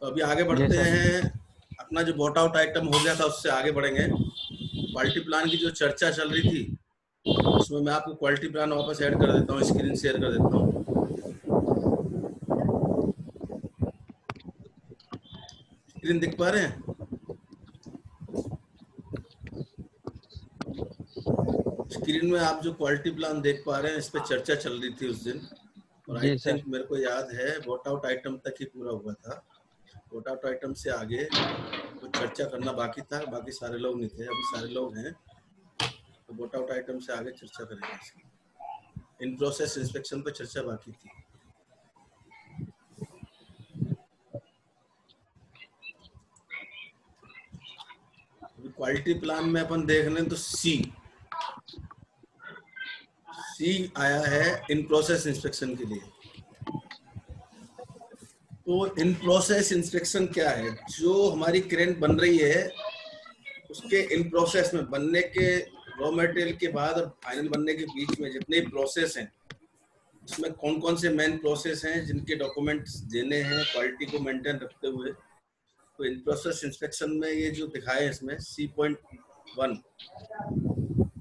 तो अभी आगे बढ़ते हैं। अपना जो बॉट आउट आइटम हो गया था उससे आगे बढ़ेंगे। क्वालिटी प्लान की जो चर्चा चल रही थी उसमें मैं आपको क्वालिटी प्लान वापस ऐड कर देता हूँ, स्क्रीन शेयर कर देता हूँ। स्क्रीन दिख पा रहे हैं? स्क्रीन में आप जो क्वालिटी प्लान देख पा रहे हैं इस पे चर्चा चल रही थी उस दिन, और आई थिंक मेरे को याद है बॉट आउट आइटम तक ही पूरा हुआ था। बॉट आउट आइटम से आगे कुछ चर्चा करना बाकी था, बाकी सारे लोग नहीं थे, अभी सारे लोग हैं। तो बॉट आउट आइटम से आगे चर्चा करेंगे। इन प्रोसेस इंस्पेक्शन पर चर्चा बाकी थी। क्वालिटी प्लान में अपन देख लें तो सी आया है इन प्रोसेस इंस्पेक्शन के लिए। तो इन प्रोसेस इंस्पेक्शन क्या है? जो हमारी क्रेन बन रही है उसके इन प्रोसेस में बनने के रॉ मटेरियल के बाद और फाइनल बनने के बीच में जितने प्रोसेस हैं उसमें कौन कौन से मेन प्रोसेस हैं जिनके डॉक्यूमेंट्स देने हैं क्वालिटी को मेंटेन रखते हुए। तो इन प्रोसेस इंस्पेक्शन में ये जो दिखाए इसमें C.1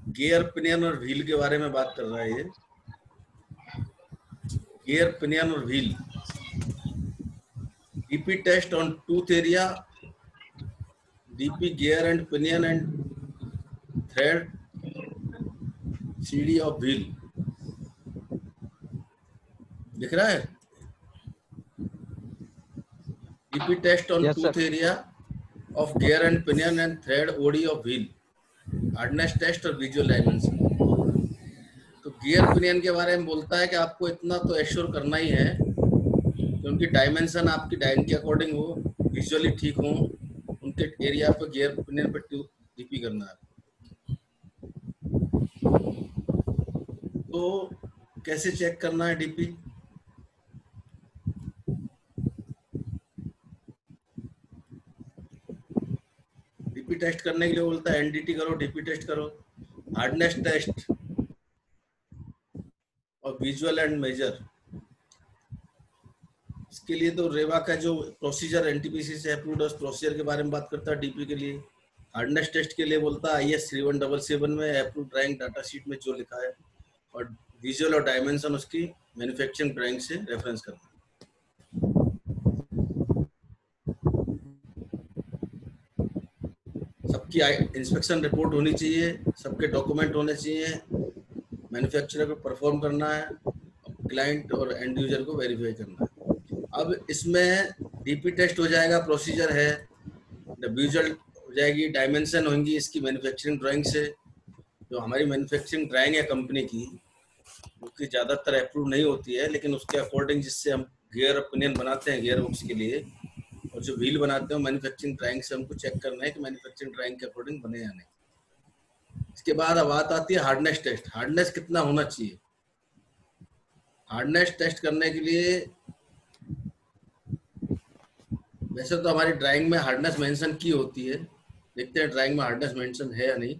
गियर, पिनियन और व्हील के बारे में बात कर रहा है। ये गियर, पिनियन और wheel, DP test on tooth area, DP gear and pinion and thread, CD of wheel। दिख रहा है? DP test on tooth area of gear and pinion and thread, OD of wheel, hardness test और visual dimension। तो gear pinion के बारे में बोलता है कि आपको इतना तो एश्योर करना ही है कि उनकी डायमेंशन आपकी डाइन के अकॉर्डिंग हो, विजुअली ठीक हो, उनके एरिया पर गियर पिनियन पर DP करना है। तो कैसे चेक करना है DP? DP टेस्ट करने के लिए बोलता है NDT करो, DP टेस्ट करो, हार्डनेस टेस्ट और विजुअल एंड मेजर। इसके लिए तो रेवा का जो प्रोसीजर NTPC से अप्रूव्ड है उस प्रोसीजर के बारे में बात करता है DP के लिए। हार्डनेस टेस्ट के लिए बोलता है IS 3177 में अप्रूव्ड ड्राइंग डाटा शीट में जो लिखा है, और विजुअल और डायमेंशन उसकी मैन्युफैक्चरिंग ड्राइंग से रेफरेंस करना है। सबकी इंस्पेक्शन रिपोर्ट होनी चाहिए, सबके डॉक्यूमेंट होने चाहिए, मैन्युफैक्चरर को परफॉर्म करना है, क्लाइंट और एंड यूजर को वेरीफाई करना है। अब इसमें DP टेस्ट हो जाएगा, प्रोसीजर है, विजुअल हो जाएगी, डायमेंशन होंगी इसकी मैन्युफैक्चरिंग ड्राइंग से। जो हमारी मैन्युफैक्चरिंग ड्राइंग है कंपनी की, उसकी ज़्यादातर अप्रूव नहीं होती है, लेकिन उसके अकॉर्डिंग जिससे हम गियर ओपिनियन बनाते हैं गियर बॉक्स के लिए, और जो व्हील बनाते हैं मैन्युफैक्चरिंग ड्राइंग से हमको चेक करना है कि मैन्युफैक्चरिंग ड्राइंग के अकॉर्डिंग बने या नहीं। इसके बाद अब बात आती है हार्डनेस टेस्ट। हार्डनेस कितना होना चाहिए? हार्डनेस टेस्ट करने के लिए वैसे तो हमारी ड्राइंग में हार्डनेस मेंशन की होती है, देखते हैं ड्राइंग में हार्डनेस मेंशन है या नहीं।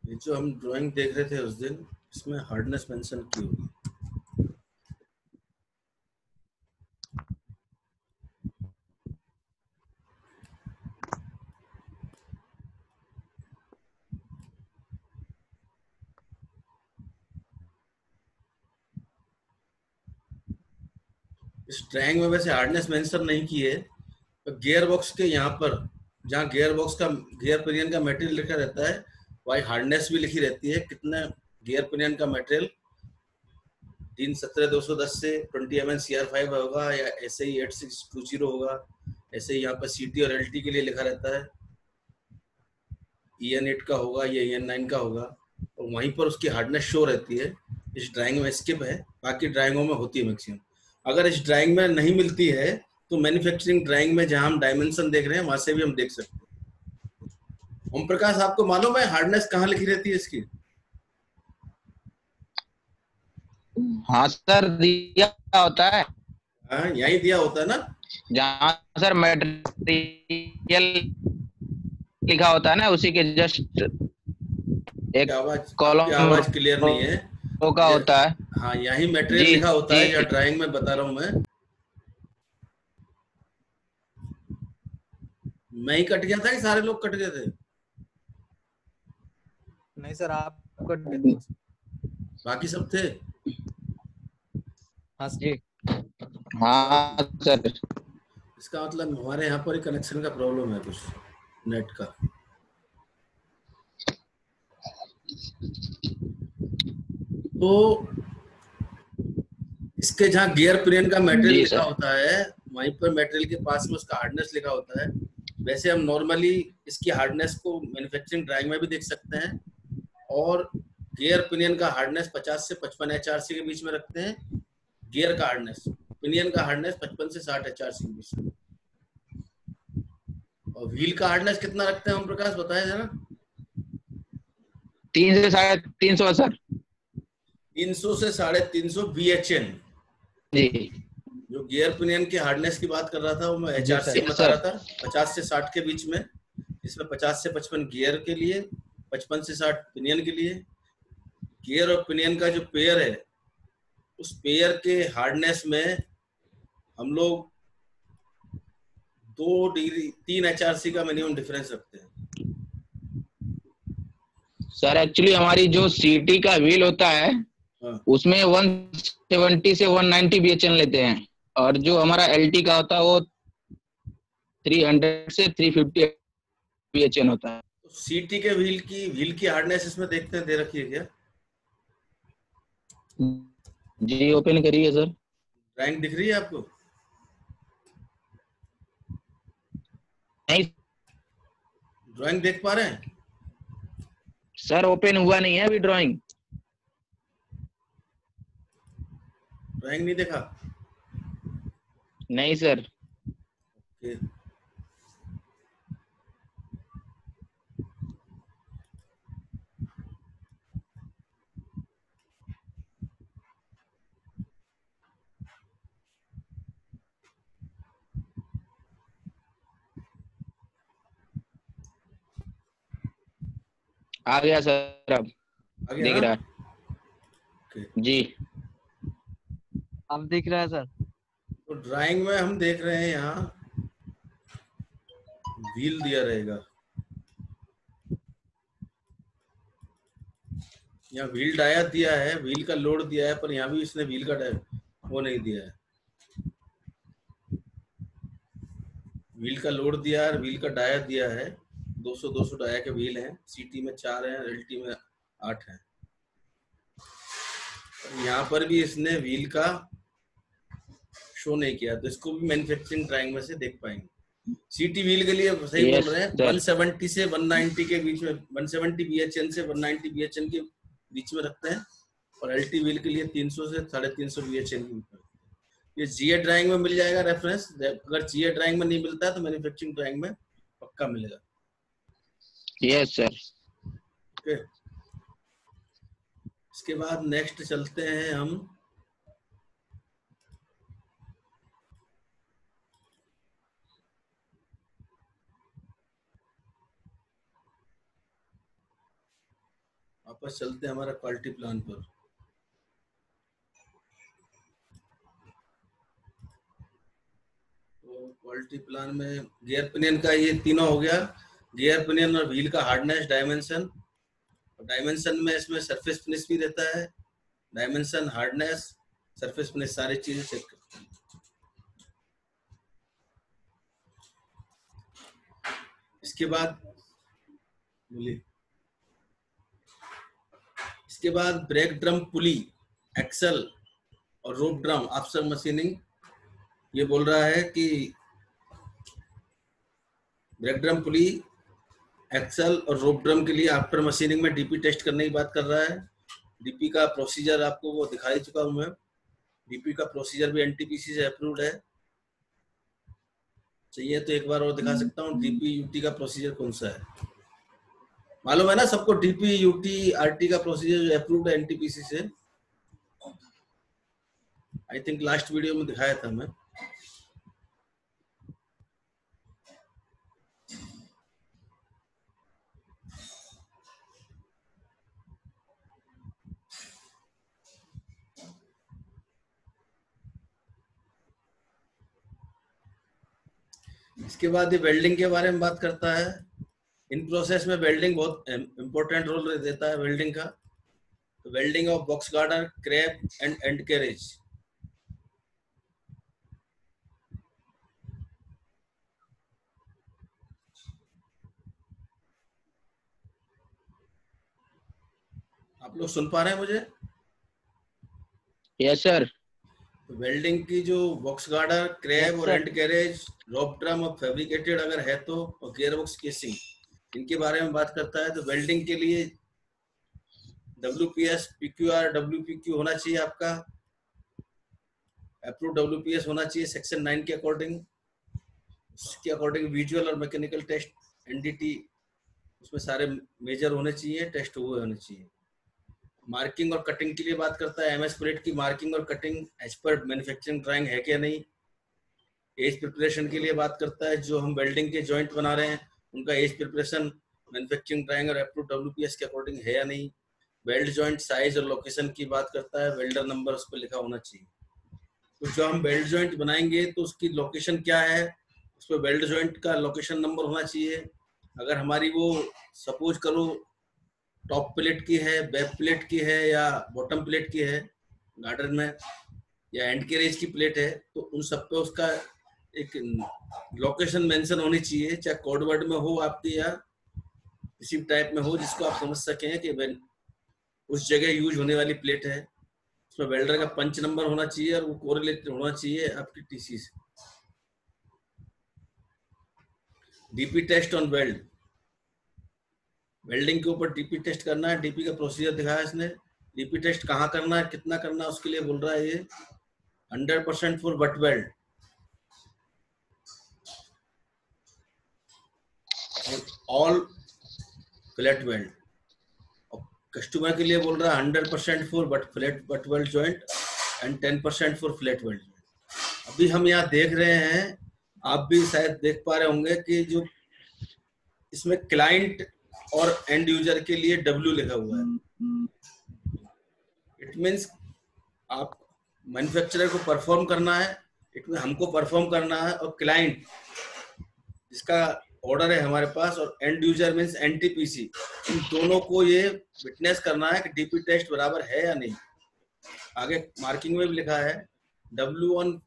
ये जो हम ड्राइंग देख रहे थे उस दिन, इसमें हार्डनेस मेंशन की होगी। इस ड्राइंग में वैसे हार्डनेस मेंशन नहीं की है, तो गियर बॉक्स के यहाँ पर जहाँ गियर बॉक्स का गियर पिनियन का मटेरियल लिखा रहता है, वही हार्डनेस भी लिखी रहती है, कितना गियर पिनियन का मटेरियल 317-210 से 20 mm CR5 होगा, या ऐसे ही 8620 होगा, ऐसे ही यहाँ पर CT और LT के लिए लिखा रहता है। EN8 का होगा या EN9 का होगा, और वहीं पर उसकी हार्डनेस शो रहती है। इस ड्राइंग में स्किप है, बाकी ड्राइंगों में होती है मैक्सिमम। अगर इस ड्राइंग में नहीं मिलती है तो मैन्युफैक्चरिंग ड्राइंग में जहां हम डायमेंशन देख रहे हैं वहां से भी हम देख सकते हैं। ओम प्रकाश, आपको मालूम है हार्डनेस कहाँ लिखी रहती है इसकी? हाँ सर, दिया होता है। हाँ, यही दिया होता है ना, जहाँ सर मटेरियल लिखा होता है ना, उसी के जस्ट एक आपकी कॉलम आवाज क्लियर नहीं है। का होता है। हाँ, यही मटेरियल जी लिखा होता है, या जी। ड्राइंग में बता रहा हूँ मैं ही कट गया था कि सारे लोग कट गए थे? नहीं सर, आप कट गए थे बस। बाकी सब थे? हाँ जी हाँ सर। इसका मतलब हमारे यहाँ पर ही कनेक्शन का प्रॉब्लम है कुछ, नेट का। तो इसके जहाँ गियर पिनियन का मटेरियल जी लिखा सर। होता है, वहीं पर मटेरियल के पास में उसका हार्डनेस लिखा होता है। वैसे हम नॉर्मली इसकी हार्डनेस को मैन्युफैक्चरिंग ड्राइंग में भी देख सकते हैं, और गियर पिनियन का हार्डनेस 50 से 55 HRC के बीच में रखते हैं। गियर का हार्डनेस, पिनियन का हार्डनेस 55 से 60 HRC के बीच में। और व्हील का हार्डनेस कितना रखते हैं हम प्रकाश, बताया जरा? 300 से 350 सर। 300 से 350 VHN। जी जो गियर पिनियन की हार्डनेस की बात कर रहा था वो मैं HRC सर। बता रहा था, 50 से 60 के बीच में। इसमें 50 से 55 गियर के लिए, 55 से 60 पिनियन के लिए। गियर और पिनियन का जो पेयर है, उस पेयर के हार्डनेस में हम लोग 2 डिग्री 3 HRC का मिनिमम डिफरेंस रखते हैं। सर एक्चुअली हमारी जो सीटी का व्हील होता है, हाँ। उसमें 170 से 190 BHN लेते हैं, और जो हमारा LT का होता है वो 300 से 350 BHN होता है। तो सीटी के व्हील की हार्डनेस इसमें देखते हैं, दे रखी है क्या? जी ओपन करिए सर। ड्राइंग दिख रही है आपको? नहीं ड्राइंग देख पा रहे हैं? सर, ओपन हुआ नहीं है अभी ड्राइंग। ड्राइंग नहीं देखा? नहीं सर। ओके। आ गया सर, अब आ गया दिख ना? रहा है। ओके। जी अब दिख रहा है सर। तो ड्राइंग में हम देख रहे हैं यहाँ व्हील दिया रहेगा, यहाँ व्हील डाया दिया है, व्हील का लोड दिया है, पर यहाँ भी इसने व्हील का वो नहीं दिया है। व्हील का लोड दिया है, व्हील का डाया दिया है। 200 डाया के व्हील हैं, सीटी में 4 हैं, एलटी में 8 हैं। यहाँ पर भी इसने व्हील का शो नहीं किया, तो इसको भी मैन्युफैक्चरिंग ड्राइंग में से देख पाएंगे। सीटी व्हील के लिए सही बोल रहे हैं, 170 से 190 के बीच में, 170 BHN से 190 BHN के बीच में रखते हैं, और एलटी व्हील के लिए 300 से 350 BHN के बीच में। ये जीए ड्राइंग में मिल जाएगा रेफरेंस। अगर जीए ड्राइंग में नहीं मिलता है तो मैन्युफैक्चरिंग ड्राइंग में पक्का मिलेगा। Yes sir. ओके, इसके बाद नेक्स्ट चलते हैं हम वापस चलते हैं हमारा क्वालिटी प्लान पर। तो क्वालिटी प्लान में गियर पिनियन का ये तीनों हो गया, गियर पिनियन और व्हील का हार्डनेस, डायमेंशन। डायमेंशन में इसमें सरफेस फिनिश भी रहता है, डायमेंशन, हार्डनेस, सरफेस फिनिश, सारी चीजें चेक करते हैं। इसके बाद बोलिए, इसके बाद ब्रेक ड्रम पुली, एक्सल और रोप ड्रम ऑफसेट मशीनिंग। ये बोल रहा है कि ब्रेक ड्रम पुली, एक्सेल और रोप ड्रम के लिए आफ्टर मशीनिंग में डीपी टेस्ट करने की बात कर रहा है। डीपी का प्रोसीजर आपको वो दिखा ही चुका हूं मैं। डीपी का प्रोसीजर भी एनटीपीसी से अप्रूव्ड है। चाहिए तो एक बार और दिखा सकता हूँ डीपी यूटी का प्रोसीजर कौन सा है। मालूम है ना सबको डीपी यूटी आरटी का प्रोसीजर जो अप्रूव्ड है एनटीपीसी से। आई थिंक लास्ट वीडियो में दिखाया था मैं। इसके बाद ये वेल्डिंग के बारे में बात करता है। इन प्रोसेस में वेल्डिंग बहुत इंपॉर्टेंट रोल देता है वेल्डिंग का। तो welding of box girder, crab and end carriage. आप लोग सुन पा रहे हैं मुझे? Yes sir. वेल्डिंग की जो बॉक्स गार्डर, क्रैब और एंड कैरेज, रॉप ड्रम और फैब्रिकेटेड अगर है तो, और गियर बॉक्स केसिंग, इनके बारे में बात करता है। तो वेल्डिंग के लिए WPS, PQR, WPQ होना चाहिए आपका। अप्रूव WPS होना चाहिए सेक्शन 9 के अकॉर्डिंग। उसके अकॉर्डिंग विजुअल और मैकेनिकल टेस्ट, NDT, उसमें सारे मेजर होने चाहिए, टेस्ट हुए होने चाहिए। मार्किंग और कटिंग के लिए बात करता है। MS प्लेट की मार्किंग और कटिंग एज पर मैन्युफैक्चरिंग ड्राइंग है क्या नहीं। एज प्रिपरेशन के लिए बात करता है। जो हम वेल्डिंग के जॉइंट बना रहे हैं उनका एज प्रिपरेशन मैन्युफैक्चरिंग ड्राइंग और अप्रूव WPS के अकॉर्डिंग है या नहीं। वेल्ड जॉइंट साइज और लोकेशन की बात करता है। वेल्डर नंबर उस पर लिखा होना चाहिए। तो जो हम वेल्ड जॉइंट बनाएंगे तो उसकी लोकेशन क्या है, उस पर वेल्ड जॉइंट का लोकेशन नंबर होना चाहिए। अगर हमारी वो सपोज करो टॉप प्लेट की है, बैक प्लेट की है या बॉटम प्लेट की है गार्डर में, या एंड कैरेज की प्लेट है, तो उन सब पे उसका एक लोकेशन मेंशन होनी चाहिए, चाहे कोड वर्ड में हो आपकी या किसी टाइप में हो, जिसको आप समझ सकें कि उस जगह यूज होने वाली प्लेट है। उसमें वेल्डर का पंच नंबर होना चाहिए और वो कोरिलेटेड होना चाहिए आपकी TC से। DP test on weld, welding के ऊपर डीपी टेस्ट करना है। डीपी का प्रोसीजर दिखाया इसने। डीपी टेस्ट कहाँ करना है, कितना करना है, उसके लिए बोल रहा है ये 100% for butt weld all flat weld. Customer के लिए बोल रहा है 100% for but weld joint and 10% for flat weld joint. अभी हम यहाँ देख रहे हैं, आप भी शायद देख पा रहे होंगे कि जो इसमें क्लाइंट और एंड यूजर के लिए W लिखा हुआ है। इट मीन्स आप मैन्युफैक्चरर को परफॉर्म करना है, इट मीन हमको परफॉर्म करना है, और क्लाइंट जिसका ऑर्डर है हमारे पास, और एंड यूजर मीन्स NTPC, इन दोनों को ये विटनेस करना है कि डीपी टेस्ट बराबर है या नहीं। आगे मार्किंग में भी लिखा है W on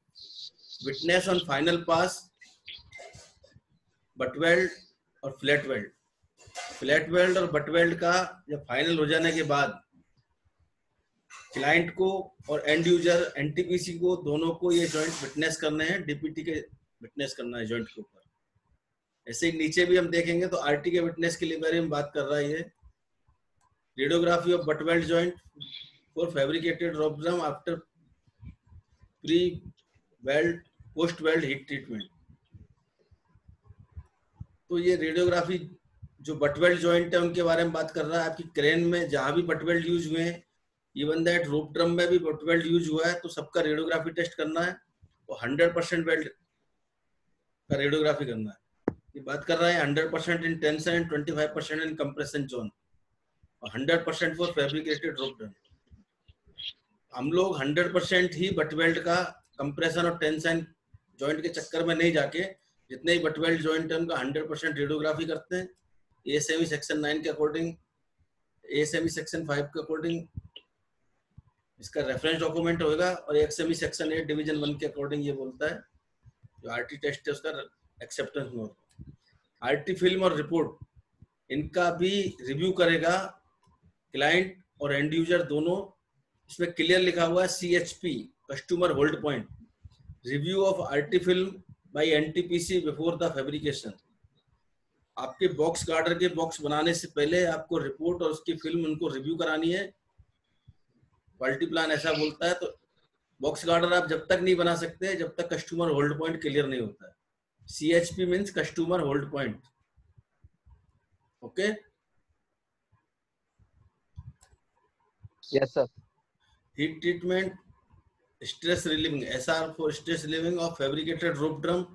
witness on final pass butt weld और फ्लैट वेल्ड। फ्लैट वेल्ड और बट वेल्ड का जब फाइनल हो जाने के बाद क्लाइंट को और एंड यूजर NTPC को, दोनों को ये जॉइंट विटनेस करने हैं, DPT के विटनेस करना है जॉइंट के ऊपर। ऐसे ही नीचे भी हम देखेंगे तो RT के विटनेस के लिए बारे में बात कर रहा है ये। Radiography of butt weld joint for fabricated rope drum after pre weld post weld heat treatment. तो ये रेडियोग्राफी जो बट वेल्ड जॉइंट है उनके बारे में बात कर रहा है। आपकी क्रेन में जहां भी बट वेल्ड यूज हुए हैं, इवन दैट रोप ड्रम में भी बट वेल्ड यूज हुआ है, तो सबका रेडियोग्राफी टेस्ट करना है और 100% वेल्ड का रेडियोग्राफी करना है। ये बात कर रहा है 100% in tension and 25% in compression zone और 100% फॉर फैब्रिकेटेड रोप ड्रम। हम लोग 100% ही बट वेल्ड का कंप्रेशन और टेंशन जॉइंट के चक्कर में नहीं जाके, जितने ही बट वेल्ड जॉइंट है उनका 100% रेडियोग्राफी करते हैं। ASME सेक्शन 9 के अकॉर्डिंग, ASME सेक्शन 5 के अकॉर्डिंग इसका रेफरेंस डॉक्यूमेंट होगा, और ASME सेक्शन 8 डिवीजन 1 के अकॉर्डिंग ये बोलता है जो RT टेस्ट है उसका एक्सेप्टेंस में होगा। RT फिल्म और रिपोर्ट इनका भी रिव्यू करेगा क्लाइंट और एंड यूजर दोनों। इसमें क्लियर लिखा हुआ है CHP, customer hold point, review of RT film bye NTPC before the fabrication. आपके बॉक्स गार्डर के बॉक्स बनाने से पहले आपको रिपोर्ट और उसकी फिल्म उनको रिव्यू करानी है। क्वालिटी प्लान ऐसा बोलता है। तो बॉक्स गार्डर आप जब तक नहीं बना सकते जब तक कस्टमर होल्ड पॉइंट क्लियर नहीं होता है। CHP means customer hold point. Okay. Yes sir. Heat treatment, stress relieving, SR for stress relieving of fabricated rope drum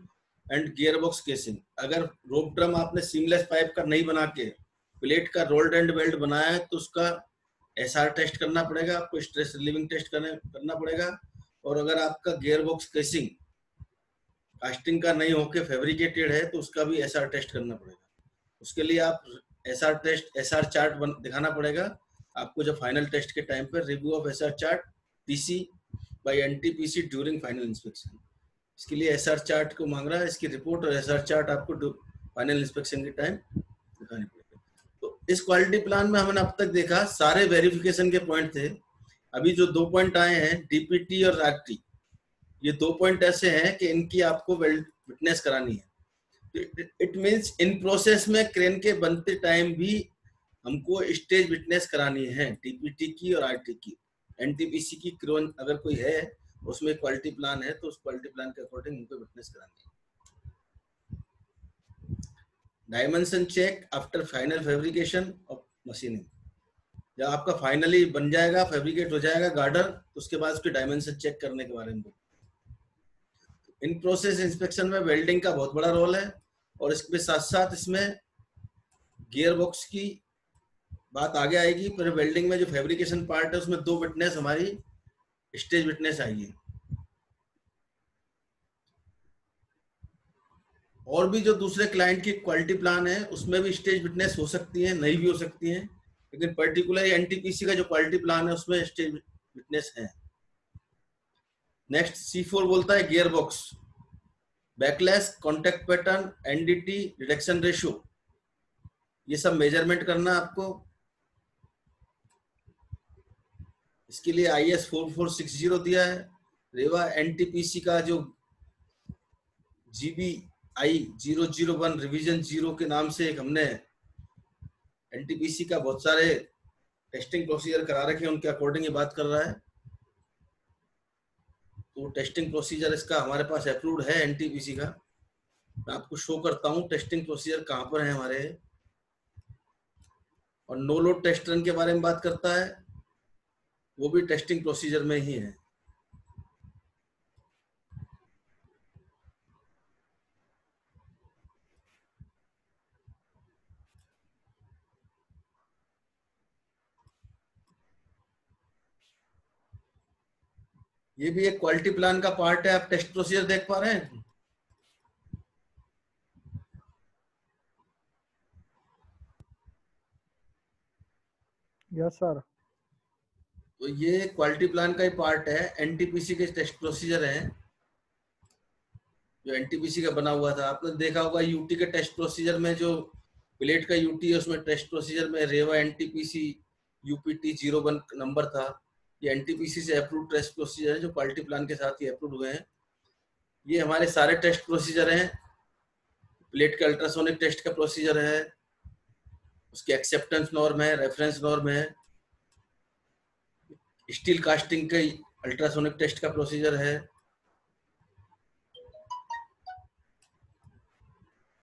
and gear box casing. अगर रोप ड्रम आपने सीमलेस पाइप का नहीं बना के plate का रोल्ड एंड वेल्ड बनाया है तो उसका SR टेस्ट करना पड़ेगा आपको, स्ट्रेस रिलीविंग टेस्ट करना पड़ेगा। और अगर आपका गियर बॉक्स केसिंग कास्टिंग का नहीं होके फैब्रिकेटेड है तो उसका भी SR टेस्ट करना पड़ेगा। उसके लिए आप SR टेस्ट, SR चार्ट दिखाना पड़ेगा आपको जब फाइनल टेस्ट के टाइम पर। Review of SR chart PC by NTPC during final inspection. इसके लिए SR चार्ट को मांग रहा है, इसकी रिपोर्ट और SR चार्ट आपको फाइनल इंस्पेक्शन के टाइम दिखानी पड़ेगी। तो इस क्वालिटी प्लान में हमने अब तक देखा सारे वेरिफिकेशन के पॉइंट थे। अभी जो 2 पॉइंट आए हैं DPT और RT, ये 2 पॉइंट ऐसे हैं कि इनकी आपको विटनेस करानी है। इट मीन्स इन प्रोसेस में क्रेन के बनते टाइम भी हमको स्टेज विटनेस करानी है, DPT की और RT की। NTPC की क्रेन अगर कोई है उसमें क्वालिटी प्लान है तो उस क्वालिटी प्लान के अकॉर्डिंग उनको विटनेस करानी है। Dimension check after final fabrication of machining. जब आपका फाइनली बन जाएगा, फैब्रिकेट हो जाएगा गार्डर, तो उसके बाद उसके डायमेंशन चेक करने के बारे में। इन प्रोसेस इंस्पेक्शन में वेल्डिंग का बहुत बड़ा रोल है और इसके साथ साथ इसमें गियर बॉक्स की बात आगे आएगी। पर वेल्डिंग में जो फैब्रिकेशन पार्ट है उसमें 2 विटनेस हमारी स्टेज विटनेस आएगी। और भी जो दूसरे क्लाइंट की क्वालिटी प्लान है उसमें भी स्टेज विटनेस हो सकती है, नहीं भी हो सकती है, लेकिन पर्टिकुलर NTPC का जो क्वालिटी प्लान है उसमें स्टेज विटनेस है। नेक्स्ट C4 बोलता है gear box, backlash, contact pattern, NDT, reduction ratio, ये सब मेजरमेंट करना आपको। इसके लिए IS 4460 दिया है। रेवा NTPC का जो GBI 001 रिवीजन 0 के नाम से एक हमने NTPC का बहुत सारे टेस्टिंग प्रोसीजर करा रखे हैं, उनके अकॉर्डिंग ये बात कर रहा है। तो टेस्टिंग प्रोसीजर इसका हमारे पास अप्रूव्ड है NTPC का। मैं आपको शो करता हूँ टेस्टिंग प्रोसीजर कहाँ पर है हमारे। और नो लोड टेस्ट रन के बारे में बात करता है, वो भी टेस्टिंग प्रोसीजर में ही है। ये भी एक क्वालिटी प्लान का पार्ट है। आप टेस्ट प्रोसीजर देख पा रहे हैं? Yes sir. तो ये क्वालिटी प्लान का ही पार्ट है। NTPC के टेस्ट प्रोसीजर हैं जो NTPC का बना हुआ था। आपने देखा होगा UT के टेस्ट प्रोसीजर में जो प्लेट का UT है उसमें टेस्ट प्रोसीजर में रेवा NTPC UPT 01 नंबर था। ये NTPC से अप्रूव टेस्ट प्रोसीजर है जो क्वालिटी प्लान के साथ ही अप्रूव हुए हैं। ये हमारे सारे टेस्ट प्रोसीजर हैं। प्लेट का अल्ट्रासोनिक टेस्ट का प्रोसीजर है, उसके एक्सेप्टेंस नॉर्म है, रेफरेंस नॉर्म है। स्टील कास्टिंग के अल्ट्रासोनिक टेस्ट का प्रोसीजर है,